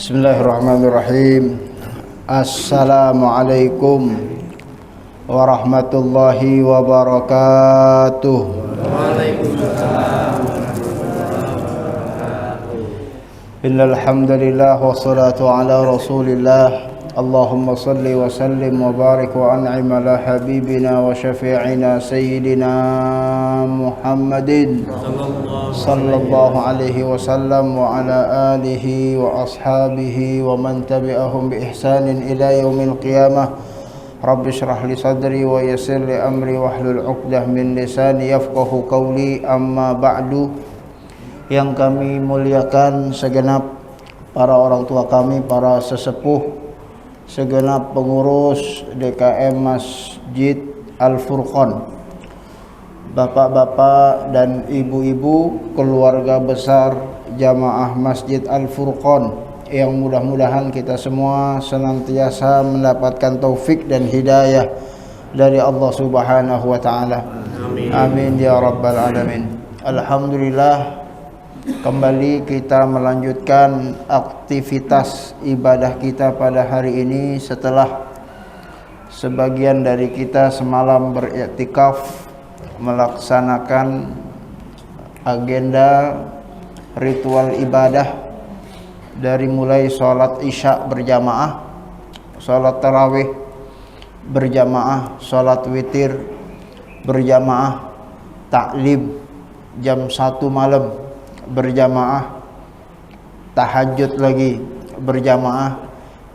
Bismillahirrahmanirrahim. Assalamualaikum warahmatullahi wabarakatuh. Waalaikumsalam. Innal hamdalillah wassalatu ala Rasulillah. Allahumma salli wa sallim wa barik wa an'im ala habibina wa syafi'ina sayyidina Muhammadin sallallahu alaihi wasallam wa ala alihi wa ashabihi wa man tabi'ahum bi ihsanin ila yaumil qiyamah. Rabbi shrah li sadri wa yassir li amri wahlul 'uqdah min lisani yafqahu qawli. Amma ba'du. Yang kami muliakan segenap para orang tua kami, para sesepuh, segenap pengurus DKM Masjid Al-Furqan, bapak-bapak dan ibu-ibu, keluarga besar jamaah Masjid Al-Furqan, yang mudah-mudahan kita semua senantiasa mendapatkan taufik dan hidayah dari Allah Subhanahu wa taala. Amin. Amin ya rabbal alamin. Alhamdulillah, kembali kita melanjutkan aktivitas ibadah kita pada hari ini setelah sebagian dari kita semalam beriktikaf melaksanakan agenda ritual ibadah dari mulai sholat isya berjamaah, sholat tarawih berjamaah, sholat witir berjamaah, taklim jam 1 malam berjamaah, tahajud lagi berjamaah,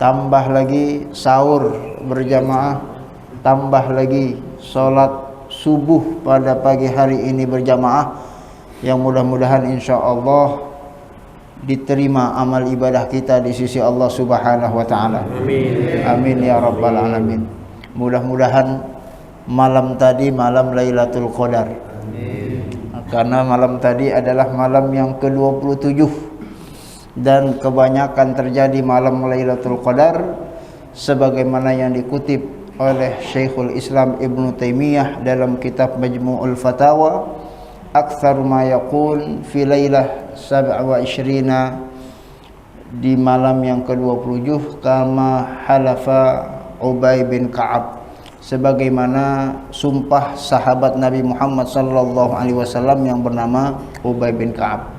tambah lagi sahur berjamaah, tambah lagi sholat subuh pada pagi hari ini berjamaah, yang mudah-mudahan insyaallah diterima amal ibadah kita di sisi Allah Subhanahu wa taala. Amin. Amin ya rabbal alamin. Mudah-mudahan malam tadi malam Lailatul Qadar. Karena malam tadi adalah malam yang ke-27 dan kebanyakan terjadi malam Lailatul Qadar sebagaimana yang dikutip oleh Syekhul Islam Ibnu Taimiyah dalam kitab Majmu'ul Fatawa, aktsar ma yakun fi lailah 27, di malam yang ke-27, kama halafa Ubay bin Ka'ab, sebagaimana sumpah sahabat Nabi Muhammad sallallahu alaihi wasallam yang bernama Ubay bin Ka'ab.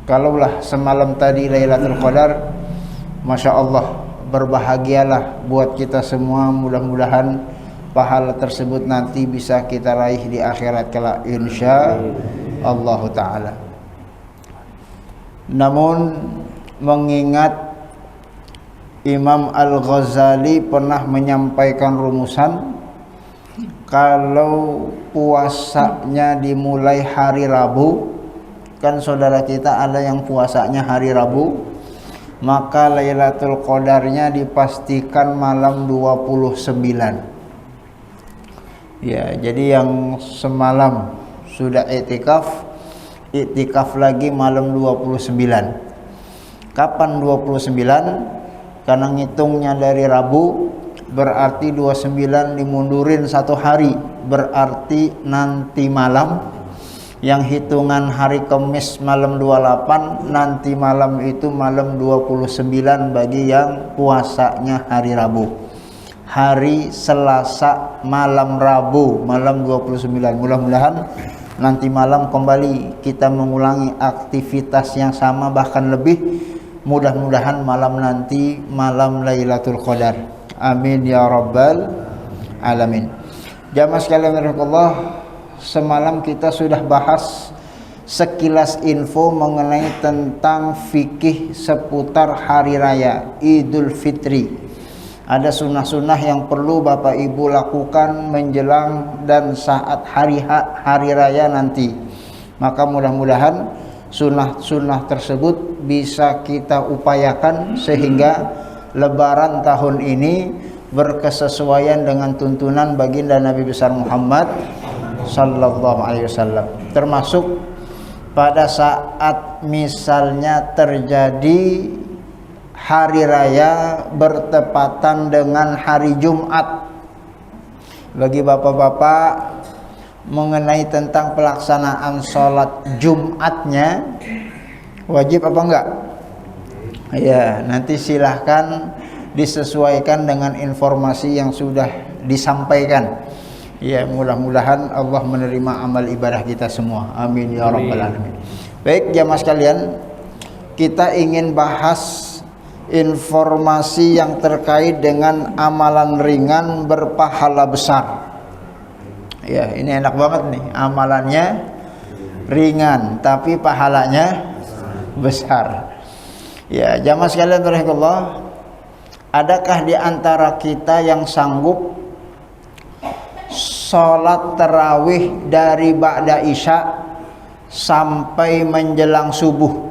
Kalaulah semalam tadi Lailatul Qadar, Masya Allah, berbahagialah buat kita semua. Mudah-mudahan pahala tersebut nanti bisa kita raih di akhirat kelak insya Allah ta'ala. Namun mengingat Imam Al-Ghazali pernah menyampaikan rumusan, kalau puasanya dimulai hari Rabu, kan saudara kita ada yang puasanya hari Rabu, maka Lailatul Qadarnya dipastikan malam 29. Ya, jadi yang semalam sudah iktikaf lagi malam 29. Kapan 29? Karena ngitungnya dari Rabu, berarti 29 dimundurin 1 hari, berarti nanti malam. Yang hitungan hari Kamis malam 28, nanti malam itu malam 29 bagi yang puasanya hari Rabu. Hari Selasa malam Rabu malam 29. Mudah-mudahan nanti malam kembali kita mengulangi aktivitas yang sama, bahkan lebih. Mudah-mudahan malam nanti malam Lailatul Qadar. Amin ya rabbal alamin. Jamaah sekalian rahimakumullah, semalam kita sudah bahas sekilas info mengenai tentang fikih seputar hari raya Idul Fitri. Ada sunnah-sunnah yang perlu Bapak Ibu lakukan menjelang dan saat hari raya nanti. Maka mudah-mudahan sunnah-sunnah tersebut bisa kita upayakan sehingga Lebaran tahun ini berkesesuaian dengan tuntunan baginda Nabi besar Muhammad sallallahu alaihi wasallam. Termasuk pada saat misalnya terjadi hari raya bertepatan dengan hari Jumat, bagi bapak-bapak mengenai tentang pelaksanaan sholat Jumatnya, wajib apa enggak? Ya, nanti silahkan disesuaikan dengan informasi yang sudah disampaikan. Ya, mudah-mudahan Allah menerima amal ibadah kita semua. Amin ya rabbal alamin. Baik, jamaah sekalian, kita ingin bahas informasi yang terkait dengan amalan ringan berpahala besar. Ya, ini enak banget nih, amalannya ringan tapi pahalanya besar. Ya, jamaah sekalian rahimakumullah, adakah di antara kita yang sanggup sholat tarawih dari ba'da isya sampai menjelang subuh?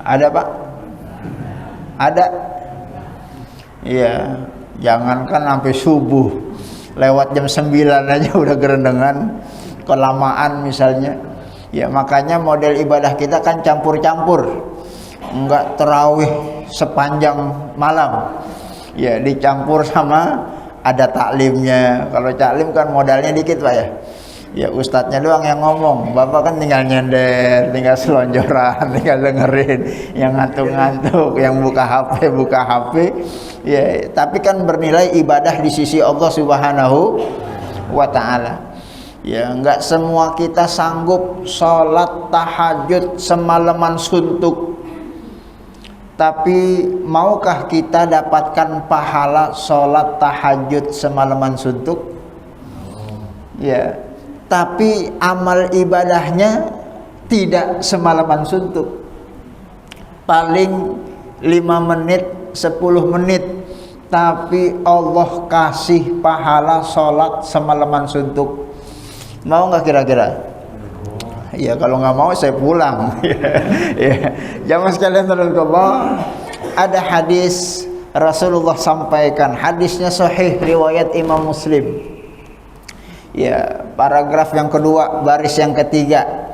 Ada Pak? Ada? Iya, jangankan sampai subuh, lewat jam 9 aja udah gerendengan, kelamaan misalnya. Ya, makanya model ibadah kita kan campur-campur, enggak tarawih sepanjang malam. Ya, dicampur sama ada taklimnya. Kalau taklim kan modalnya dikit Pak ya. Ya, ustadznya doang yang ngomong, bapak kan tinggal nyender, tinggal selonjoran, tinggal dengerin. Yang ngantuk-ngantuk, yang buka HP. Ya, tapi kan bernilai ibadah di sisi Allah Subhanahu wa ta'ala. Ya, enggak semua kita sanggup sholat tahajud semalaman suntuk. Tapi maukah kita dapatkan pahala sholat tahajud semalaman suntuk? Ya, tapi amal ibadahnya tidak semalaman suntuk. Paling 5 menit, 10 menit, tapi Allah kasih pahala sholat semalaman suntuk. Mau nggak kira-kira? Ya, kalau nggak mau saya pulang. Ya, jamaah sekalian Allah, ada hadis Rasulullah sampaikan, hadisnya sahih riwayat Imam Muslim. Ya, paragraf yang kedua, baris yang ketiga.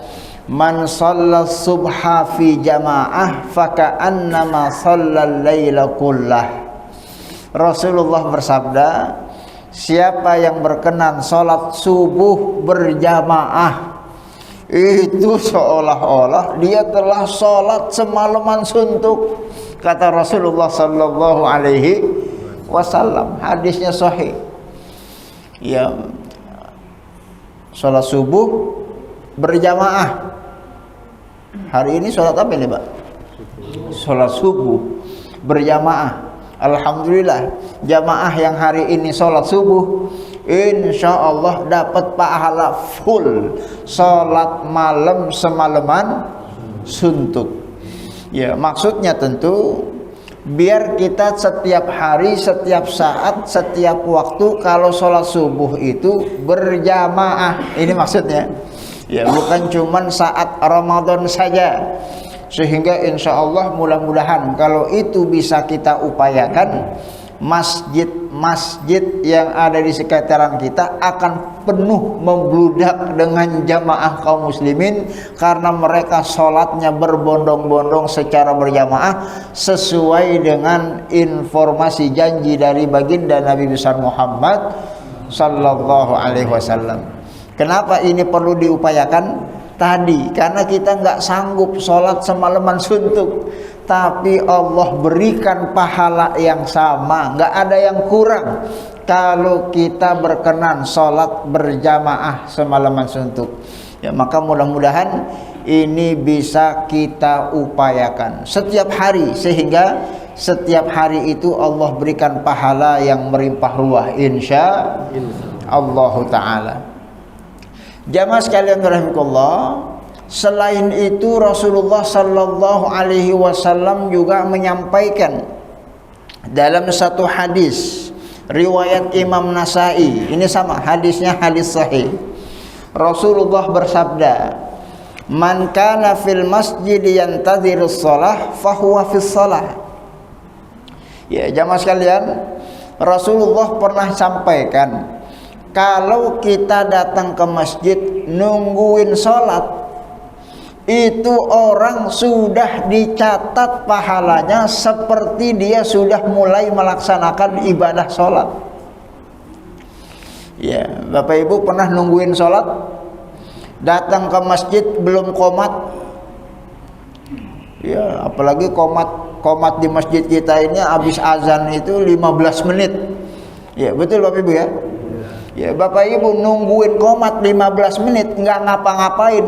Man shalla subha fi jamaah faka'annama shallal laila kullah. Rasulullah bersabda, siapa yang berkenan sholat subuh berjamaah, itu seolah-olah dia telah sholat semalaman suntuk, kata Rasulullah sallallahu alaihi wasallam. Hadisnya sahih. Ya, sholat subuh berjamaah. Hari ini sholat apa ini Pak? Sholat subuh berjamaah. Alhamdulillah, jamaah yang hari ini sholat subuh insya Allah dapat pahala full sholat malam semalaman suntuk. Ya, maksudnya tentu biar kita setiap hari, setiap saat, setiap waktu kalau sholat subuh itu berjamaah. Ini maksudnya. Ya, bukan cuman saat Ramadan saja. Sehingga insya Allah mudah-mudahan kalau itu bisa kita upayakan, masjid-masjid yang ada di sekitaran kita akan penuh membludak dengan jamaah kaum muslimin, karena mereka sholatnya berbondong-bondong secara berjamaah sesuai dengan informasi janji dari baginda Nabi besar Muhammad sallallahu alaihi wasallam. Kenapa ini perlu diupayakan? Tadi karena kita nggak sanggup sholat semalaman suntuk, tapi Allah berikan pahala yang sama, nggak ada yang kurang kalau kita berkenan sholat berjamaah semalaman suntuk. Ya, maka mudah-mudahan ini bisa kita upayakan setiap hari, sehingga setiap hari itu Allah berikan pahala yang melimpah ruah insya Allah ta'ala. Jamaah sekalian rahimakumullah, selain itu Rasulullah sallallahu alaihi wasallam juga menyampaikan dalam satu hadis riwayat Imam Nasai, ini sama hadisnya, hadis sahih. Rasulullah bersabda, man kana fil masjid yantadhirus shalah fahuwa fis shalah. Ya, jamaah sekalian, Rasulullah pernah sampaikan, kalau kita datang ke masjid nungguin sholat, itu orang sudah dicatat pahalanya seperti dia sudah mulai melaksanakan ibadah sholat. Ya, Bapak Ibu pernah nungguin sholat, datang ke masjid belum qomat, Ya, apalagi komat di masjid kita ini habis azan itu 15 menit. Ya, betul Bapak Ibu ya? Ya, Bapak Ibu nungguin komat 15 menit nggak ngapa-ngapain.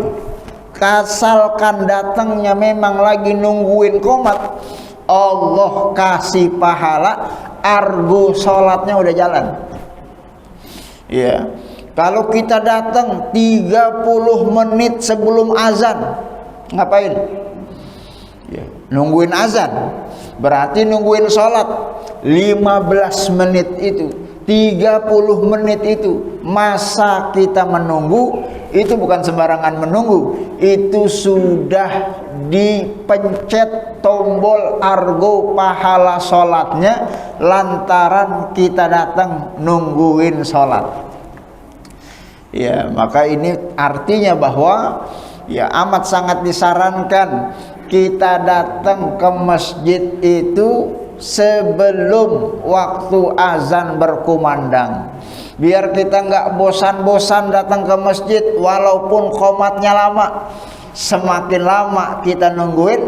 Asalkan datangnya memang lagi nungguin komat, Allah kasih pahala, argo sholatnya udah jalan. Ya, kalau kita datang 30 menit sebelum azan, ngapain? Ya, nungguin azan, berarti nungguin sholat 15 menit itu, 30 menit itu, masa kita menunggu, itu bukan sembarangan menunggu, itu sudah dipencet tombol argo pahala sholatnya lantaran kita datang nungguin sholat. Ya, maka ini artinya bahwa ya amat sangat disarankan kita datang ke masjid itu sebelum waktu azan berkumandang, biar kita nggak bosan-bosan datang ke masjid walaupun qomatnya lama. Semakin lama kita nungguin,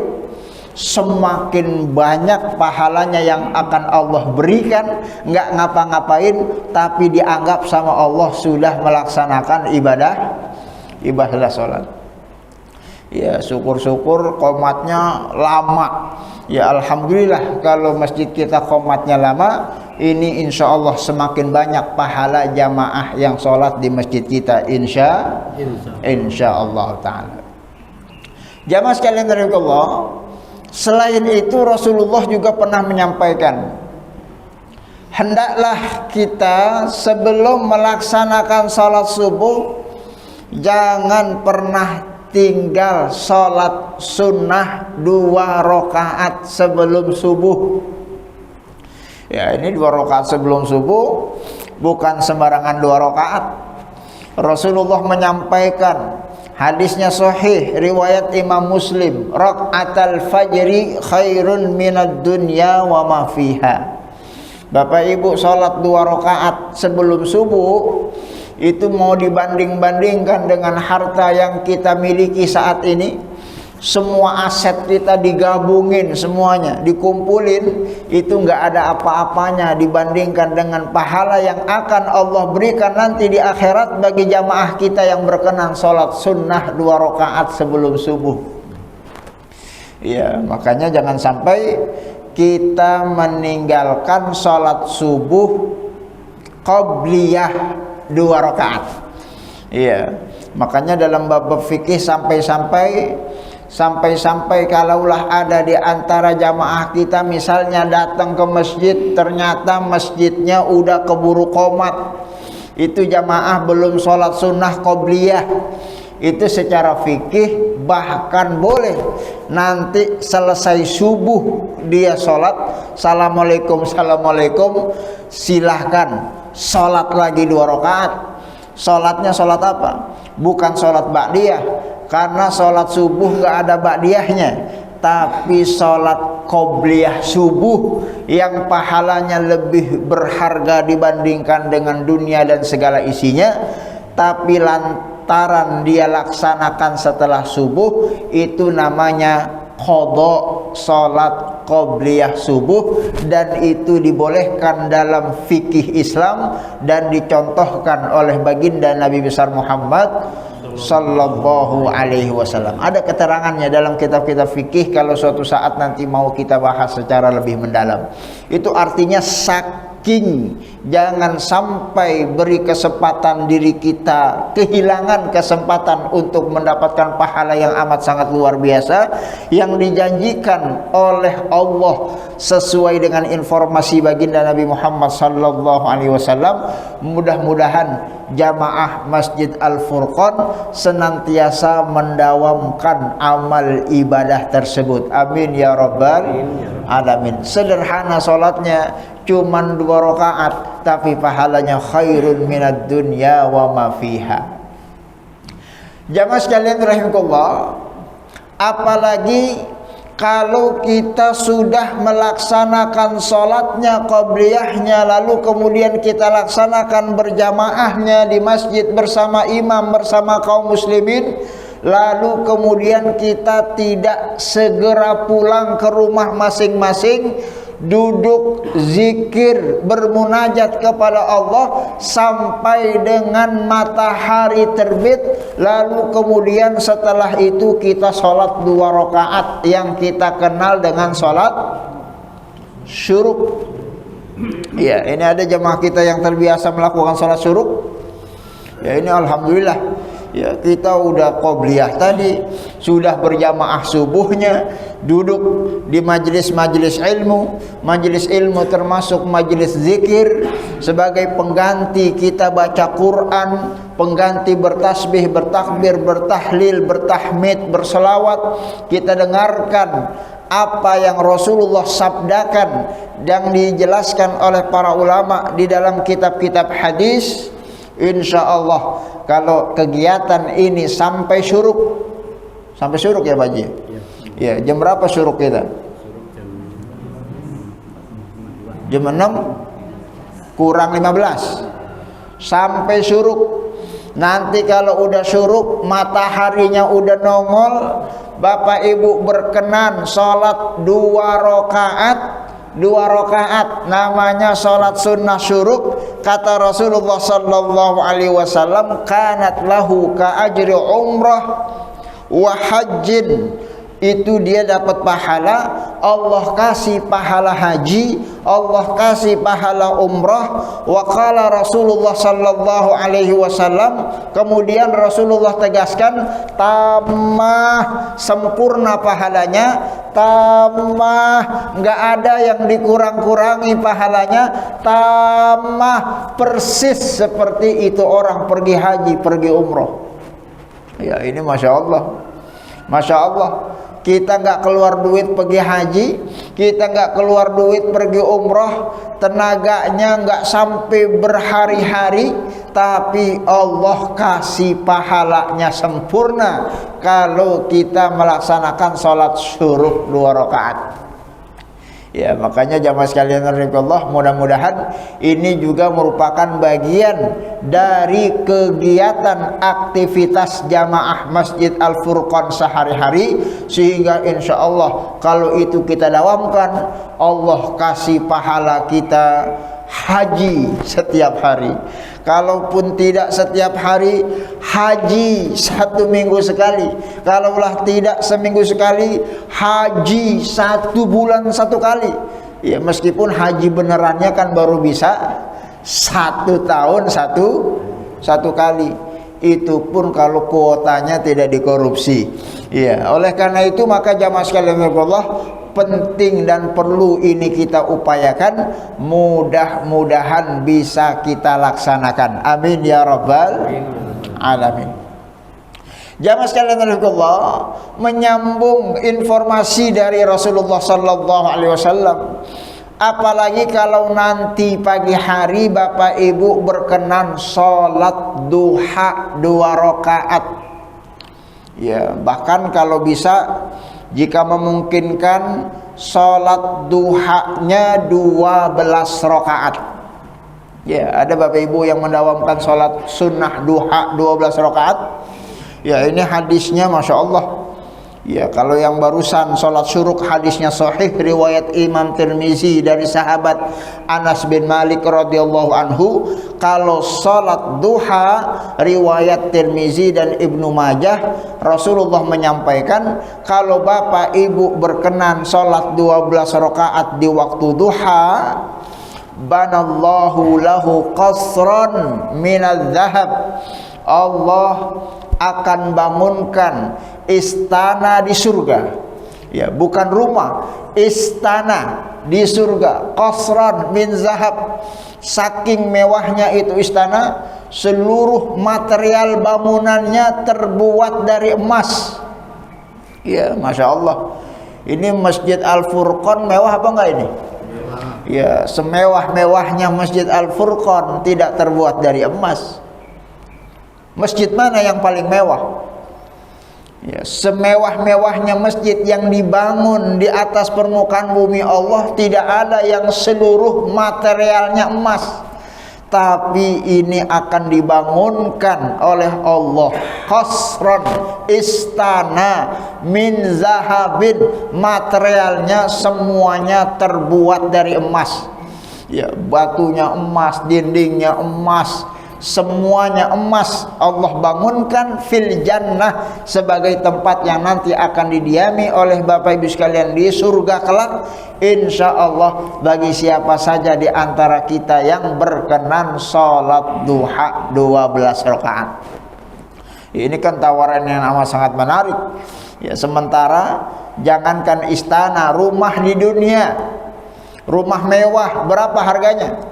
semakin banyak pahalanya yang akan Allah berikan. Nggak ngapa-ngapain, tapi dianggap sama Allah sudah melaksanakan ibadah sholat. Ya, syukur-syukur qomatnya lama. Ya, alhamdulillah kalau masjid kita qomatnya lama, ini insya Allah semakin banyak pahala jamaah yang sholat di masjid kita, insya Allah ta'ala. Jamaah sekalian dari Allah, selain itu Rasulullah juga pernah menyampaikan, hendaklah kita sebelum melaksanakan sholat subuh jangan pernah tinggal sholat sunnah 2 rakaat sebelum subuh. Ya, ini 2 rakaat sebelum subuh bukan sembarangan 2 rakaat. Rasulullah menyampaikan, hadisnya sahih riwayat Imam Muslim, rakaatul fajri khairun minad dunya wa ma fiha. Bapak Ibu, sholat 2 rakaat sebelum subuh itu mau dibanding-bandingkan dengan harta yang kita miliki saat ini, semua aset kita digabungin, semuanya dikumpulin, itu nggak ada apa-apanya dibandingkan dengan pahala yang akan Allah berikan nanti di akhirat bagi jamaah kita yang berkenan sholat sunnah 2 rakaat sebelum subuh. Ya, makanya jangan sampai kita meninggalkan sholat subuh qabliyah 2 rakaat. Iya, makanya dalam bab fikih sampai kalaulah ada di antara jamaah kita misalnya datang ke masjid, ternyata masjidnya udah keburu qomat, itu jamaah belum sholat sunnah qabliyah, itu secara fikih bahkan boleh nanti selesai subuh dia sholat, assalamualaikum, silahkan sholat lagi 2 rakaat. Sholatnya sholat apa? Bukan sholat ba'diyah, karena sholat subuh nggak ada ba'diyahnya, tapi sholat qobliyah subuh yang pahalanya lebih berharga dibandingkan dengan dunia dan segala isinya, tapi lantaran dia laksanakan setelah subuh, itu namanya qadha sholat qobliyah subuh, dan itu dibolehkan dalam fikih Islam dan dicontohkan oleh baginda Nabi besar Muhammad sallallahu alaihi wasallam. Ada keterangannya dalam kitab-kitab fikih kalau suatu saat nanti mau kita bahas secara lebih mendalam. Itu artinya saking jangan sampai beri kesempatan diri kita kehilangan kesempatan untuk mendapatkan pahala yang amat sangat luar biasa yang dijanjikan oleh Allah sesuai dengan informasi baginda Nabi Muhammad sallallahu alaihi wasallam. Mudah-mudahan jamaah Masjid Al-Furqan senantiasa mendawamkan amal ibadah tersebut. Amin ya rabbal alamin. Sederhana sholatnya, cuman 2 rakaat, tapi pahalanya khairun minad dunya wa ma fiha. Jamaah sekalian rahimakumullah, apalagi kalau kita sudah melaksanakan sholatnya qabliyahnya, lalu kemudian kita laksanakan berjamaahnya di masjid bersama imam, bersama kaum muslimin, lalu kemudian kita tidak segera pulang ke rumah masing-masing, duduk zikir bermunajat kepada Allah sampai dengan matahari terbit, lalu kemudian setelah itu kita sholat 2 rakaat yang kita kenal dengan sholat syuruk. Ya, ini ada jemaah kita yang terbiasa melakukan sholat syuruk. Ya, ini alhamdulillah. Ya, kita udah qobliyah tadi, sudah berjamaah subuhnya, duduk di majelis-majelis ilmu. Majelis ilmu termasuk majelis zikir, sebagai pengganti kita baca Quran, pengganti bertasbih, bertakbir, bertahlil, bertahmid, berselawat. Kita dengarkan apa yang Rasulullah sabdakan dan dijelaskan oleh para ulama di dalam kitab-kitab hadis. Insya Allah kalau kegiatan ini sampai syuruk ya Pak Haji? Ya, jam berapa syuruk kita? Jam 6 kurang 15 sampai syuruk. Nanti kalau udah syuruk, mataharinya udah nongol, Bapak Ibu berkenan sholat 2 rakaat, namanya sholat sunnah syuruk. Kata Rasulullah sallallahu alaihi wasallam, kanat lahu ka ajri umrah wa hajjin. Itu dia dapat pahala, Allah kasih pahala haji, Allah kasih pahala umrah. Wa qala Rasulullah sallallahu alaihi wasallam, kemudian Rasulullah tegaskan, tamah, sempurna pahalanya, tamah, enggak ada yang dikurang-kurangi pahalanya, tamah, persis seperti itu orang pergi haji, pergi umrah. Ya, ini Masya Allah, Masya Allah. Kita nggak keluar duit pergi haji, kita nggak keluar duit pergi umrah, tenaganya nggak sampai berhari-hari, tapi Allah kasih pahalanya sempurna kalau kita melaksanakan sholat syuruk 2 rakaat. Ya, makanya jamaah sekalian Allah, mudah-mudahan ini juga merupakan bagian dari kegiatan aktivitas jamaah Masjid Al-Furqan sehari-hari, sehingga insya Allah kalau itu kita dawamkan, Allah kasih pahala kita haji setiap hari. Kalaupun tidak setiap hari, haji 1 minggu sekali. Kalaulah tidak seminggu sekali, haji 1 bulan 1 kali. Ya, meskipun haji benerannya kan baru bisa 1 tahun 1 kali. Itu pun kalau kuotanya tidak dikorupsi. Ya, oleh karena itu maka jamaah sekalian Allah, penting dan perlu ini kita upayakan, mudah-mudahan bisa kita laksanakan. Amin ya rabbal alamin. Jamaah sekalian Allah, menyambung informasi dari Rasulullah sallallahu alaihi wasallam, apalagi kalau nanti pagi hari Bapak Ibu berkenan sholat duha 2 rakaat. Ya, bahkan kalau bisa, jika memungkinkan, sholat duhanya 12 rakaat. Ya, ada Bapak Ibu yang mendawamkan sholat sunnah duha 12 rakaat. Ya, ini hadisnya Masya Allah. Ya, kalau yang barusan sholat syuruk, hadisnya sahih, riwayat Imam Tirmizi dari sahabat Anas bin Malik radhiyallahu anhu. Kalau sholat duha, riwayat Tirmizi dan Ibnu Majah, Rasulullah menyampaikan, kalau Bapak Ibu berkenan sholat 12 rakaat di waktu duha, banallahu lahu qasran minadz zahab, Allah akan bangunkan istana di surga. Ya, bukan rumah, istana di surga. Qasran min zahab, saking mewahnya itu istana, seluruh material bangunannya terbuat dari emas. Ya, Masya Allah. Ini Masjid Al-Furqan mewah apa enggak ini? Ya, semewah-mewahnya Masjid Al-Furqan tidak terbuat dari emas. Masjid mana yang paling mewah? Ya, semewah-mewahnya masjid yang dibangun di atas permukaan bumi Allah, tidak ada yang seluruh materialnya emas. tapi ini akan dibangunkan oleh Allah qasran, istana min zahabin, materialnya semuanya terbuat dari emas. Ya, batunya emas, dindingnya emas, semuanya emas. Allah bangunkan fil jannah, sebagai tempat yang nanti akan didiami oleh Bapak Ibu sekalian di surga kelak, insya Allah, bagi siapa saja di antara kita yang berkenan sholat duha 12 rakaat. Ini kan tawaran yang amat sangat menarik. Ya, sementara jangankan istana, rumah di dunia, rumah mewah berapa harganya?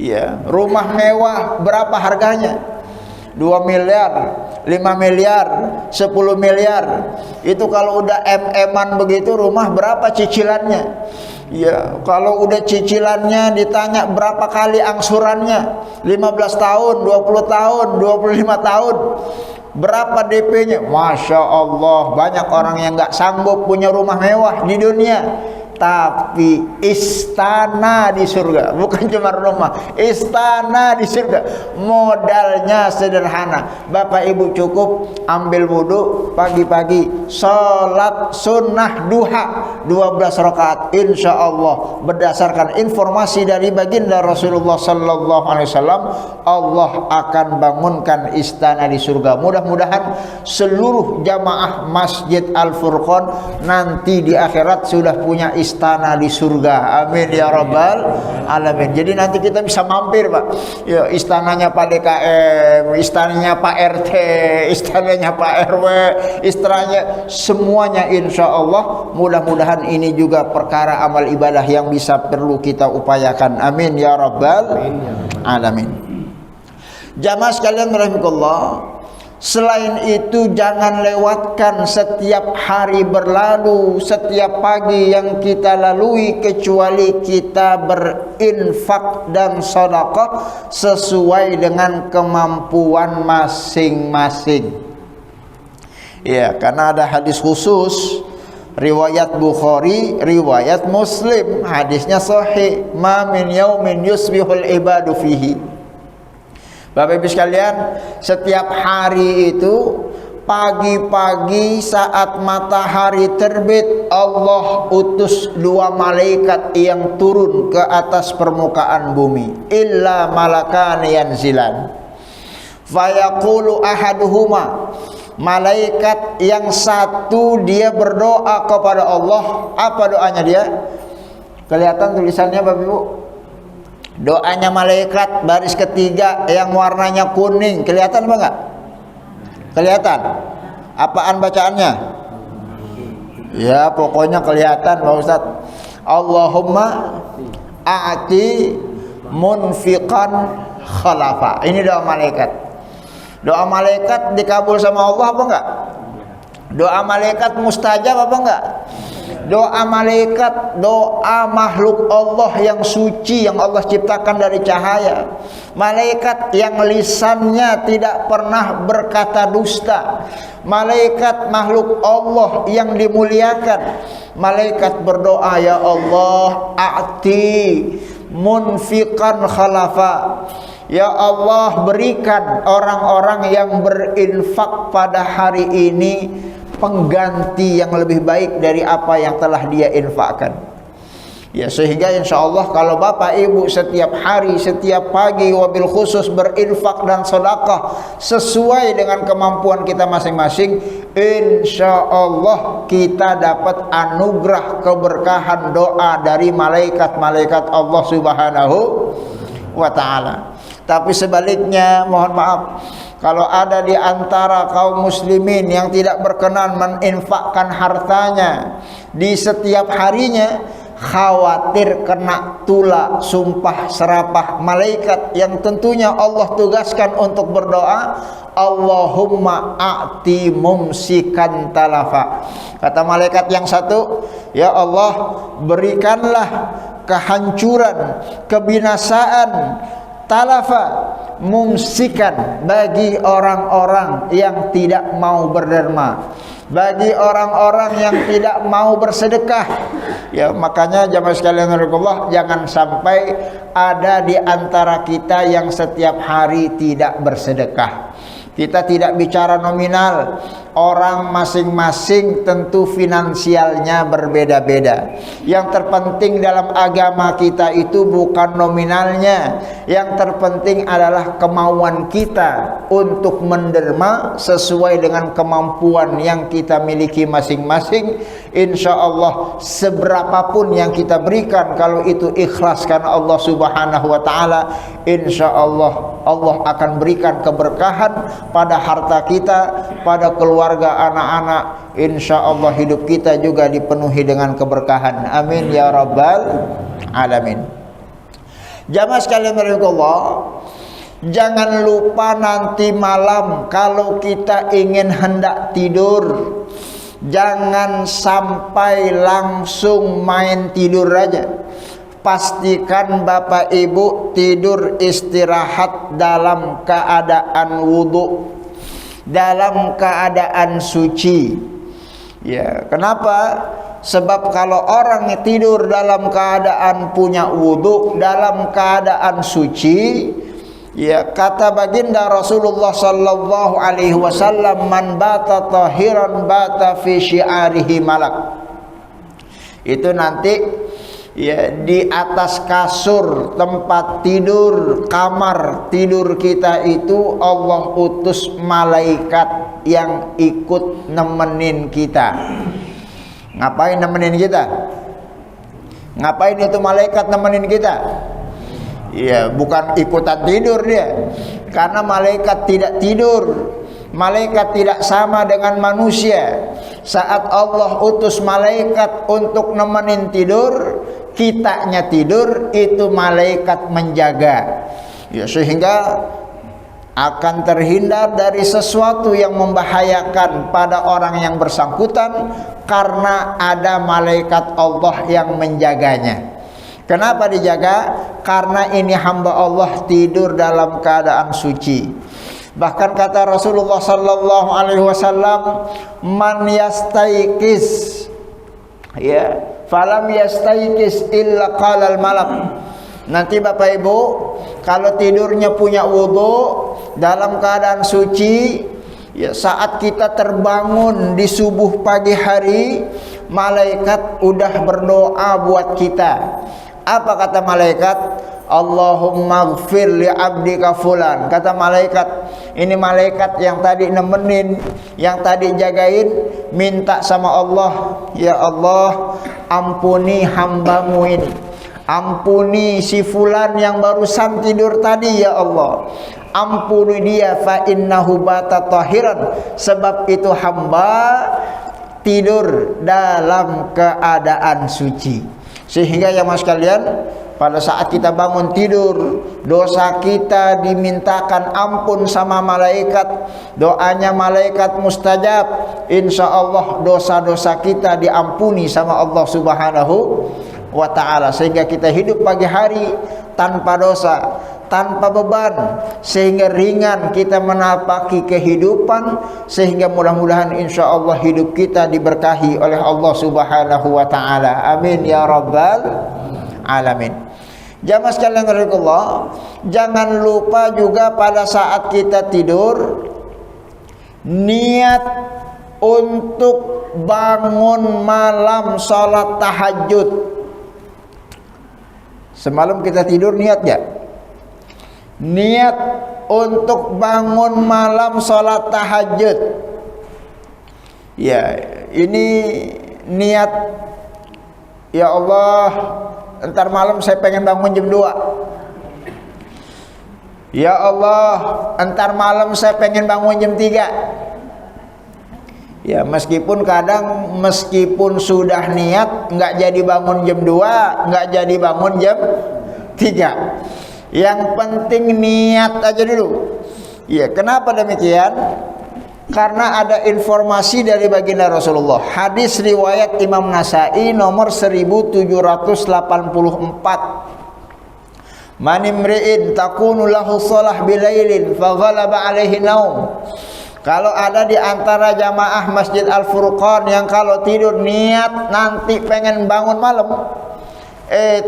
Ya, rumah mewah berapa harganya? 2 miliar, 5 miliar, 10 miliar. Itu kalau udah MM-an begitu, rumah berapa cicilannya? Ya, kalau udah cicilannya ditanya berapa kali angsurannya? 15 tahun, 20 tahun, 25 tahun. Berapa DP-nya? Masya Allah, banyak orang yang nggak sanggup punya rumah mewah di dunia. Tapi istana di surga, bukan cuma rumah, istana di surga. Modalnya sederhana. Bapak Ibu cukup ambil wudhu pagi-pagi, sholat sunnah duha 12 rakaat. Insya Allah, berdasarkan informasi dari baginda Rasulullah Sallallahu Alaihi Wasallam, Allah akan bangunkan istana di surga. Mudah-mudahan seluruh jamaah Masjid Al-Furqan nanti di akhirat sudah punya istana di surga. Amin ya rabbal alamin. Jadi nanti kita bisa mampir, Pak. Ya, istananya Pak DKM, istananya Pak RT, istananya Pak RW, istananya semuanya, insya Allah. Mudah-mudahan ini juga perkara amal ibadah yang bisa perlu kita upayakan. Amin ya rabbal alamin. Jamaah sekalian rahimakumullah, selain itu jangan lewatkan setiap hari berlalu, setiap pagi yang kita lalui, kecuali kita berinfak dan sedekah sesuai dengan kemampuan masing-masing. Ya, karena ada hadis khusus riwayat Bukhari, riwayat Muslim, hadisnya sahih, ma min yaumin yusbihul ibadu fihi. Bapak Ibu sekalian, setiap hari itu pagi-pagi saat matahari terbit, Allah utus 2 malaikat yang turun ke atas permukaan bumi. Illa malakan yanzilan. Fayaqulu ahaduhuma, malaikat yang satu dia berdoa kepada Allah. Apa doanya dia? Kelihatan tulisannya Bapak Ibu? Doanya malaikat baris ketiga yang warnanya kuning, kelihatan apa enggak? Kelihatan? Apaan bacaannya? Ya, pokoknya kelihatan Pak Ustaz. Allahumma a'ti munfiqan khalafa. Ini doa malaikat. Doa malaikat dikabul sama Allah apa enggak? Doa malaikat mustajab apa enggak? Doa malaikat, doa makhluk Allah yang suci, yang Allah ciptakan dari cahaya. Malaikat yang lisannya tidak pernah berkata dusta. Malaikat makhluk Allah yang dimuliakan. Malaikat berdoa, ya Allah, a'ti munfiqan khalafa. Ya Allah, berikan orang-orang yang berinfak pada hari ini pengganti yang lebih baik dari apa yang telah dia infakkan. Ya, sehingga insya Allah kalau Bapak Ibu setiap hari, setiap pagi wabil khusus berinfak dan sedekah sesuai dengan kemampuan kita masing-masing, insya Allah kita dapat anugerah keberkahan doa dari malaikat-malaikat Allah Subhanahu wa ta'ala. Tapi sebaliknya, mohon maaf, kalau ada di antara kaum muslimin yang tidak berkenan meninfakkan hartanya di setiap harinya, khawatir kena tula sumpah serapah malaikat yang tentunya Allah tugaskan untuk berdoa, Allahumma a'ti mumsikan talafa. Kata malaikat yang satu, ya Allah, berikanlah kehancuran, kebinasaan, talafa, mumsikan, bagi orang-orang yang tidak mau berderma, bagi orang-orang yang tidak mau bersedekah. Ya, makanya jamaah sekalian rahimakumullah, jangan sampai ada di antara kita yang setiap hari tidak bersedekah. Kita tidak bicara nominal. Orang masing-masing tentu finansialnya berbeda-beda. Yang terpenting dalam agama kita itu bukan nominalnya. Yang terpenting adalah kemauan kita untuk menderma sesuai dengan kemampuan yang kita miliki masing-masing. Insya Allah seberapapun yang kita berikan, kalau itu ikhlas karena Allah Subhanahu wa ta'ala, insya Allah Allah akan berikan keberkahan pada harta kita, pada keluarga, anak-anak. Insya Allah hidup kita juga dipenuhi dengan keberkahan. Amin ya rabbal alamin. Jamaah sekalian Allah, jangan lupa nanti malam kalau kita ingin hendak tidur, jangan sampai langsung main tidur aja. Pastikan Bapak Ibu tidur istirahat dalam keadaan wudhu, dalam keadaan suci. Ya, kenapa? Sebab kalau orang tidur dalam keadaan punya wudhu, dalam keadaan suci, ya, kata baginda Rasulullah sallallahu alaihi wasallam, man bata tahiran bata fi syi'arihi malak. Itu nanti ya di atas kasur tempat tidur, kamar tidur kita itu Allah utus malaikat yang ikut nemenin kita. Ngapain nemenin kita? Ngapain itu malaikat nemenin kita? Ya, bukan ikutan tidur dia. Karena malaikat tidak tidur. Malaikat tidak sama dengan manusia. Saat Allah utus malaikat untuk nemenin tidur, kitanya tidur, itu malaikat menjaga. Ya, sehingga akan terhindar dari sesuatu yang membahayakan pada orang yang bersangkutan karena ada malaikat Allah yang menjaganya. Kenapa dijaga? Karena ini hamba Allah tidur dalam keadaan suci. Bahkan kata Rasulullah sallallahu alaihi wasallam, man yastaiqis, ya, falam yastaiqis illa qalal malak. Nanti Bapak Ibu, kalau tidurnya punya wudhu dalam keadaan suci, ya, saat kita terbangun di subuh pagi hari, malaikat udah berdoa buat kita. Apa kata malaikat? Allahumma gfir li abdika fulan. Kata malaikat, ini malaikat yang tadi nemenin, yang tadi jagain, minta sama Allah, ya Allah, ampuni hambamu ini, ampuni si fulan yang barusan tidur tadi, ya Allah, ampuni dia, fa innahu bata tahiran, sebab itu hamba tidur dalam keadaan suci. Sehingga ya mas kalian, pada saat kita bangun tidur, dosa kita dimintakan ampun sama malaikat, doanya malaikat mustajab. Insya Allah dosa-dosa kita diampuni sama Allah Subhanahu wa ta'ala, sehingga kita hidup pagi hari tanpa dosa, tanpa beban, sehingga ringan kita menapaki kehidupan, sehingga mudah-mudahan insya Allah hidup kita diberkahi oleh Allah Subhanahu wa ta'ala. Amin ya rabbal alamin. Jamaah sekalian Allah, jangan lupa juga pada saat kita tidur niat untuk bangun malam salat tahajud. Semalam kita tidur niat ya? Niat untuk bangun malam salat tahajud. Ya, ini niat, ya Allah, entar malam saya pengen bangun jam 2. Ya Allah, entar malam saya pengen bangun jam 3. Ya, meskipun kadang, meskipun sudah niat, nggak jadi bangun jam 2, nggak jadi bangun jam 3. Yang penting niat aja dulu. Ya, kenapa demikian? Karena ada informasi dari baginda Rasulullah. Hadis riwayat Imam Nasai nomor 1784. Man imri'in takunu lahu shalah bilailin fa ghalaba alaihi naum. Kalau ada di antara jamaah Masjid Al-Furqan yang kalau tidur niat nanti pengen bangun malam,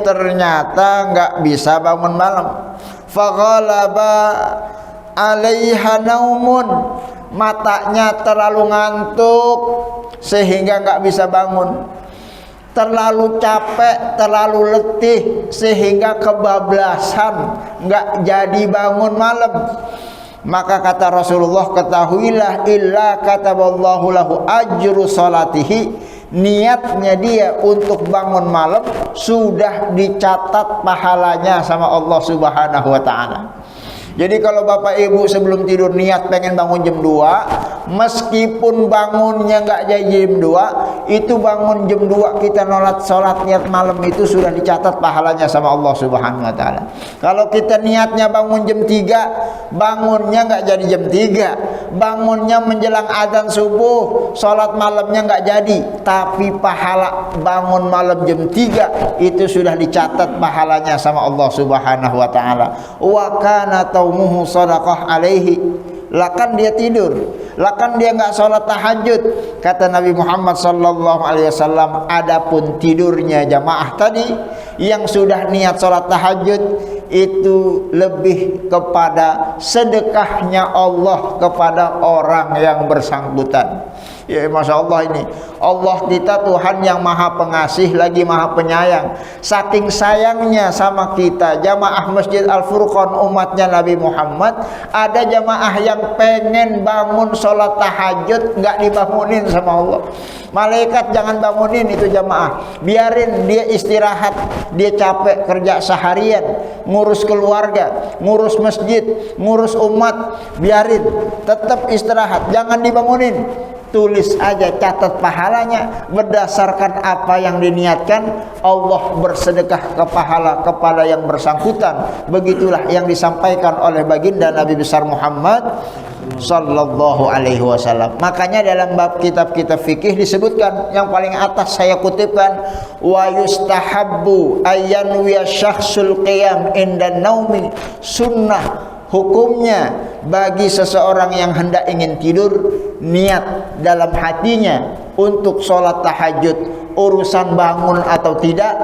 Ternyata nggak bisa bangun malam. Faghalaba alaiha naumun, matanya terlalu ngantuk sehingga nggak bisa bangun, terlalu capek, terlalu letih sehingga kebablasan, nggak jadi bangun malam. Maka kata Rasulullah, ketahuilah illa kataballahu lahu ajru salatihi, niatnya dia untuk bangun malam sudah dicatat pahalanya sama Allah Subhanahu wa taala. Jadi kalau Bapak Ibu sebelum tidur niat pengen bangun jam 2, meskipun bangunnya nggak jadi jam 2, itu bangun jam 2 kita sholat niat malam itu sudah dicatat pahalanya sama Allah Subhanahu wa taala. Kalau kita niatnya bangun jam 3, bangunnya nggak jadi jam 3, bangunnya menjelang adzan subuh, sholat malamnya nggak jadi, tapi pahala bangun malam jam 3 itu sudah dicatat pahalanya sama Allah Subhanahu wa taala. Wa kana taumuhu sadaqah alaihi, lakan dia tidur, lakan dia nggak sholat tahajud. Kata Nabi Muhammad sallallahu alaihi wasallam, adapun tidurnya jamaah tadi yang sudah niat sholat tahajud itu lebih kepada sedekahnya Allah kepada orang yang bersangkutan. Ya, Masya Allah, ini Allah kita Tuhan yang maha pengasih lagi maha penyayang. Saking sayangnya sama kita jamaah Masjid Al-Furqan umatnya Nabi Muhammad, ada jamaah yang pengen bangun sholat tahajud nggak dibangunin sama Allah. Malaikat jangan bangunin itu jamaah, biarin dia istirahat, dia capek kerja seharian, ngurus keluarga, ngurus masjid, ngurus umat, biarin tetap istirahat, jangan dibangunin. Tulis aja, catat pahalanya berdasarkan apa yang diniatkan. Allah bersedekah ke pahala kepada yang bersangkutan. Begitulah yang disampaikan oleh baginda Nabi besar Muhammad sallallahu alaihi wasallam. Makanya dalam bab kitab-kitab fikih disebutkan, yang paling atas saya kutipkan, wa yustahabbu ayyanwiya syakhsul qiyam indan naumi, sunnah hukumnya bagi seseorang yang hendak ingin tidur niat dalam hatinya untuk sholat tahajud. Urusan bangun atau tidak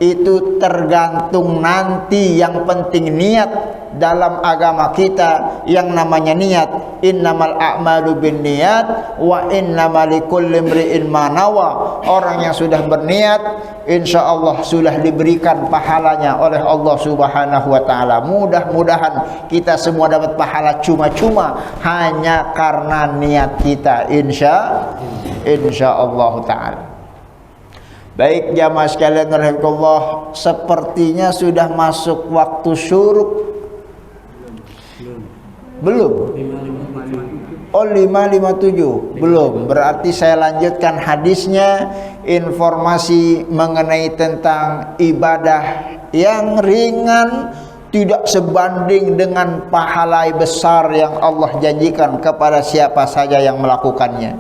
itu tergantung nanti, yang penting niat. Dalam agama kita yang namanya niat, innamal a'malu binniyat wa innamal likulli imri'in ma nawa. Orang yang sudah berniat insyaallah sudah diberikan pahalanya oleh Allah Subhanahu wa taala. Mudah-mudahan kita semua dapat pahala cuma-cuma hanya karena niat kita, insyaallah taala. Baik jamaah sekalian rahimakumullah, sepertinya sudah masuk waktu syuruk. Belum? Oh, 5:57 belum. Berarti saya lanjutkan hadisnya, informasi mengenai tentang ibadah yang ringan tidak sebanding dengan pahala besar yang Allah janjikan kepada siapa saja yang melakukannya.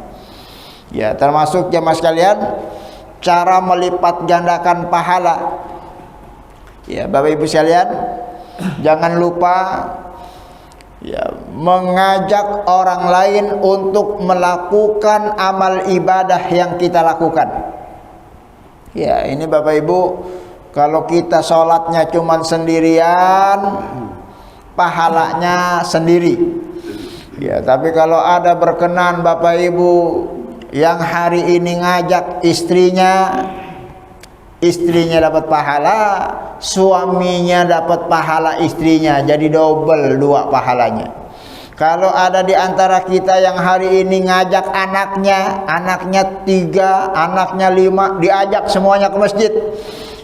Ya, termasuk jamaah sekalian cara melipat gandakan pahala. Ya, Bapak Ibu sekalian, jangan lupa ya, mengajak orang lain untuk melakukan amal ibadah yang kita lakukan. Ya, ini Bapak Ibu, kalau kita sholatnya cuman sendirian, pahalanya sendiri. Ya, tapi kalau ada berkenan Bapak Ibu yang hari ini ngajak istrinya, istrinya dapat pahala, suaminya dapat pahala istrinya, jadi double 2 pahalanya. Kalau ada di antara kita yang hari ini ngajak anaknya 3, anaknya 5, diajak semuanya ke masjid,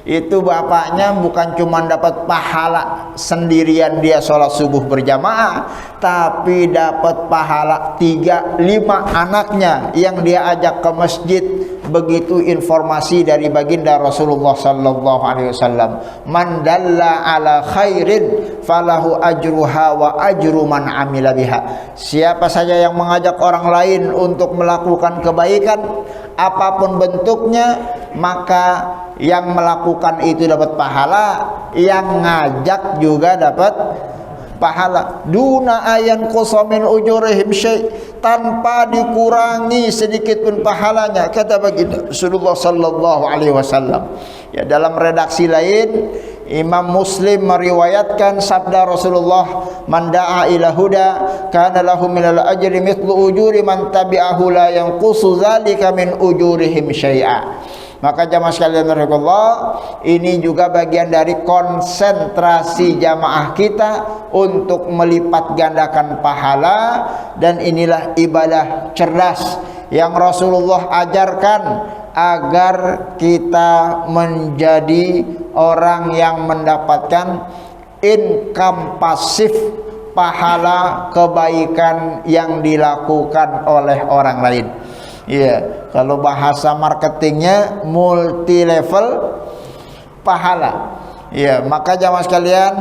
itu bapaknya bukan cuma dapat pahala sendirian dia sholat subuh berjamaah, tapi dapat pahala 3, 5 anaknya yang dia ajak ke masjid. Begitu informasi dari baginda Rasulullah sallallahu alaihi wasallam, man dalla ala khairin falahu ajruha wa ajru man amila biha. Siapa saja yang mengajak orang lain untuk melakukan kebaikan apapun bentuknya, maka yang melakukan itu dapat pahala, yang ngajak juga dapat pahala duna ayan qusamin ujurihim syai', tanpa dikurangi sedikit pun pahalanya, kata baginda Rasulullah sallallahu alaihi wasallam. Ya, dalam redaksi lain Imam Muslim meriwayatkan sabda Rasulullah, man da'a ila huda kana lahu minal ajri mithlu ujuri man tabi'ahu la yanqusu dzalika min ujurihim syai'a. Maka jamaah sekalian rahimakumullah, ini juga bagian dari konsentrasi jamaah kita untuk melipat gandakan pahala, dan inilah ibadah cerdas yang Rasulullah ajarkan agar kita menjadi orang yang mendapatkan income pasif, pahala kebaikan yang dilakukan oleh orang lain. Iya, kalau bahasa marketingnya multi level pahala. Ya, maka jamaah sekalian,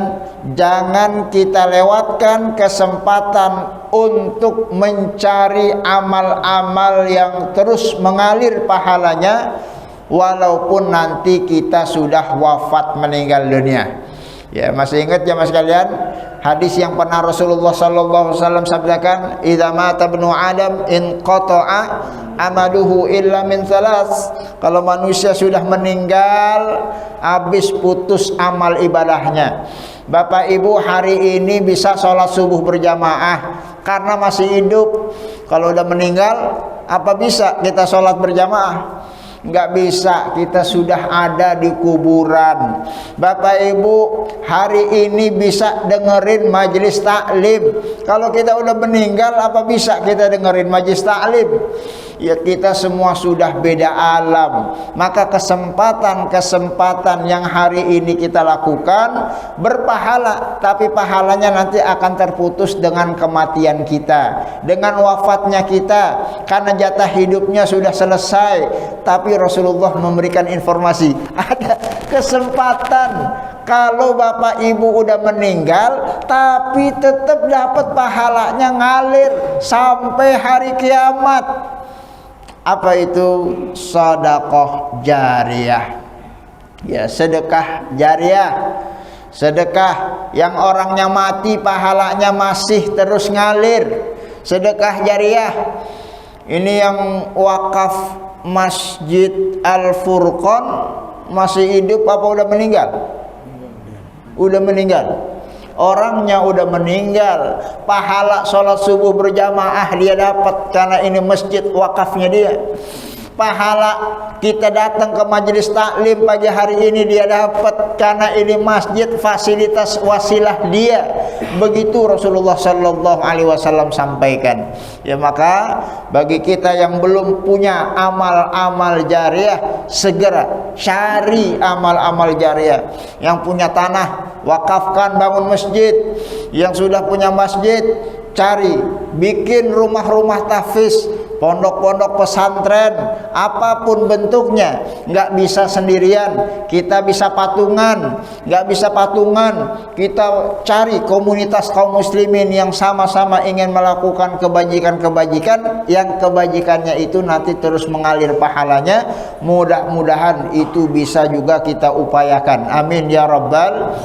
jangan kita lewatkan kesempatan untuk mencari amal-amal yang terus mengalir pahalanya walaupun nanti kita sudah wafat meninggal dunia. Ya, masih ingat jamaah sekalian hadis yang pernah Rasulullah sallallahu alaihi wasallam sabdakan, idza mata ibnu adam in qata'a amaluhu illa min salas. Kalau manusia sudah meninggal, habis putus amal ibadahnya. Bapak Ibu hari ini bisa sholat subuh berjamaah karena masih hidup. Kalau udah meninggal, apa bisa kita sholat berjamaah? Nggak bisa, kita sudah ada di kuburan. Bapak Ibu hari ini bisa dengerin majelis taklim. Kalau kita udah meninggal, apa bisa kita dengerin majelis taklim? Ya, kita semua sudah beda alam. Maka kesempatan-kesempatan yang hari ini kita lakukan berpahala, tapi pahalanya nanti akan terputus dengan kematian kita, dengan wafatnya kita, karena jatah hidupnya sudah selesai. Tapi Rasulullah memberikan informasi, ada kesempatan kalau Bapak Ibu udah meninggal tapi tetap dapat pahalanya ngalir sampai hari kiamat. Apa itu? Sedekah jariyah. Ya, sedekah jariyah. Sedekah yang orangnya mati pahalanya masih terus ngalir. Sedekah jariyah. Ini yang wakaf Masjid Al-Furqan masih hidup apa udah meninggal? Udah meninggal. Orangnya udah meninggal, pahala sholat subuh berjamaah dia dapat karena ini masjid wakafnya dia. Pahala kita datang ke majelis taklim pagi hari ini dia dapat karena ini masjid fasilitas wasilah dia. Begitu Rasulullah sallallahu alaihi wasallam sampaikan. Ya, maka bagi kita yang belum punya amal-amal jariah, segera cari amal-amal jariah. Yang punya tanah, wakafkan bangun masjid. Yang sudah punya masjid, cari bikin rumah-rumah tahfiz, pondok-pondok pesantren, apapun bentuknya. Nggak bisa sendirian, kita bisa patungan. Nggak bisa patungan, kita cari komunitas kaum muslimin yang sama-sama ingin melakukan kebajikan-kebajikan, yang kebajikannya itu nanti terus mengalir pahalanya. Mudah-mudahan itu bisa juga kita upayakan. Amin ya rabbal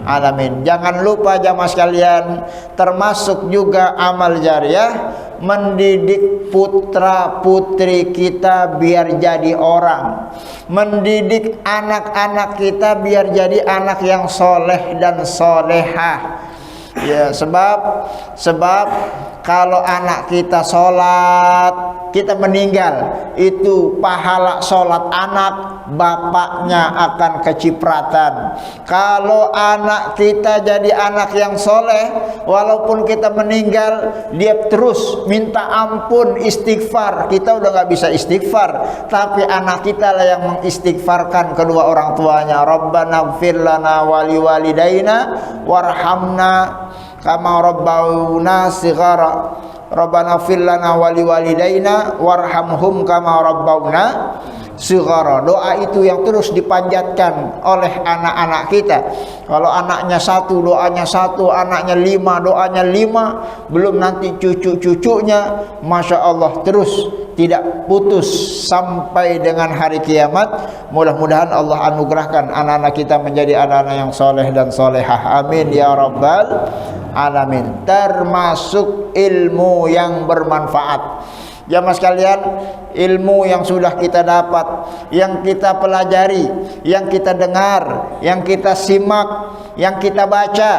alamin. Jangan lupa jamaah sekalian, termasuk juga amal jariah, mendidik putra putri kita biar jadi orang, mendidik anak-anak kita biar jadi anak yang soleh dan solehah. Ya, sebab kalau anak kita sholat, kita meninggal, itu pahala sholat anak bapaknya akan kecipratan. Kalau anak kita jadi anak yang soleh, walaupun kita meninggal, dia terus minta ampun, istighfar. Kita udah nggak bisa istighfar, tapi anak kita lah yang mengistighfarkan kedua orang tuanya. Rabbana ighfir lana wa liwalidayna warhamna kama rabbawna shighara. Rabbana ighfir lana wa liwalidayna warhamhum kama rabbawna sighara. Doa itu yang terus dipanjatkan oleh anak-anak kita. Kalau anaknya 1, doanya 1, anaknya 5, doanya 5, belum nanti cucu-cucunya, Masya Allah, terus tidak putus sampai dengan hari kiamat. Mudah-mudahan Allah anugerahkan anak-anak kita menjadi anak-anak yang soleh dan solehah. Amin ya rabbal alamin. Termasuk ilmu yang bermanfaat. Jamaah sekalian, ilmu yang sudah kita dapat, yang kita pelajari, yang kita dengar, yang kita simak, yang kita baca,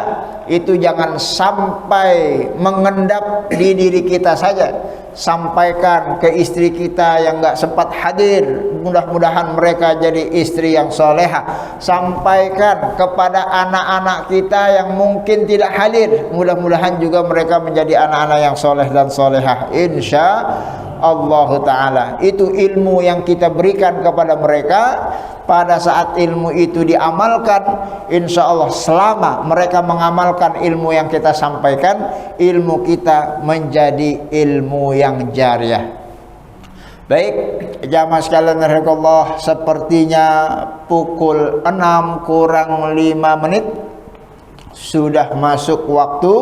itu jangan sampai mengendap di diri kita saja. Sampaikan ke istri kita yang gak sempat hadir, mudah-mudahan mereka jadi istri yang soleha. Sampaikan kepada anak-anak kita yang mungkin tidak hadir, mudah-mudahan juga mereka menjadi anak-anak yang soleh dan soleha, insya Allah Ta'ala. Itu ilmu yang kita berikan kepada mereka. Pada saat ilmu itu diamalkan, insya Allah selama mereka mengamalkan ilmu yang kita sampaikan, ilmu kita menjadi ilmu yang jariyah. Baik, jamaah sekalian rahimakumullah, sepertinya pukul 6 kurang 5 menit sudah masuk waktu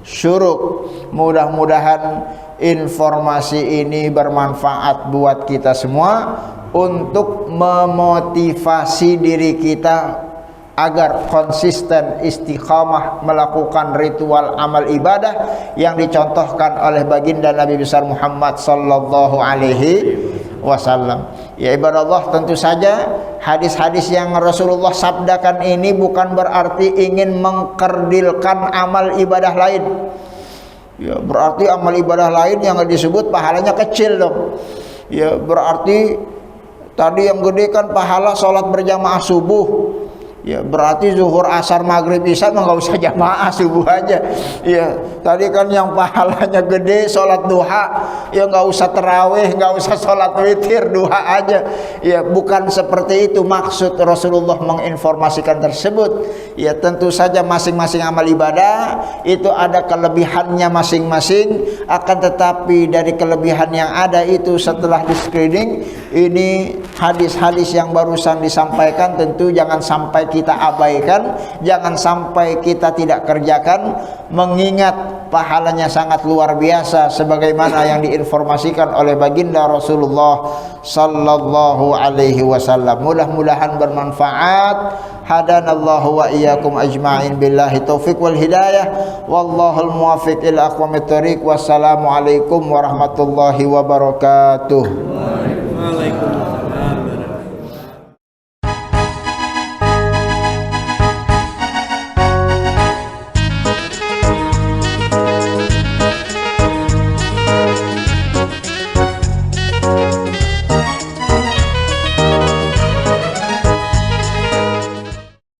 syuruk. Mudah-mudahan informasi ini bermanfaat buat kita semua untuk memotivasi diri kita agar konsisten istiqamah melakukan ritual amal ibadah yang dicontohkan oleh baginda Nabi besar Muhammad sallallahu alaihi wasallam. Ya ibadallah, tentu saja hadis-hadis yang Rasulullah sabdakan ini bukan berarti ingin mengkerdilkan amal ibadah lain. Ya, berarti amal ibadah lain yang disebut pahalanya kecil dong. Ya, berarti tadi yang gede kan pahala sholat berjamaah subuh. Ya, berarti zuhur, asar, maghrib, isya mah nggak usah jamaah, subuh aja. Ya, tadi kan yang pahalanya gede sholat duha, ya nggak usah terawih, nggak usah sholat witir, duha aja. Ya, bukan seperti itu maksud Rasulullah menginformasikan tersebut. Ya, tentu saja masing-masing amal ibadah itu ada kelebihannya masing-masing, akan tetapi dari kelebihan yang ada itu setelah di screening, ini hadis-hadis yang barusan disampaikan tentu jangan sampai kita abaikan, jangan sampai kita tidak kerjakan, mengingat pahalanya sangat luar biasa sebagaimana yang diinformasikan oleh baginda Rasulullah sallallahu alaihi wasallam. Mudah-mudahan bermanfaat. Hadanallahu wa iyyakum ajma'in, billahi taufiq wal hidayah, wallahul muwaffiq ila aqwamit thoriq. Wassalamu alaikum warahmatullahi wabarakatuh.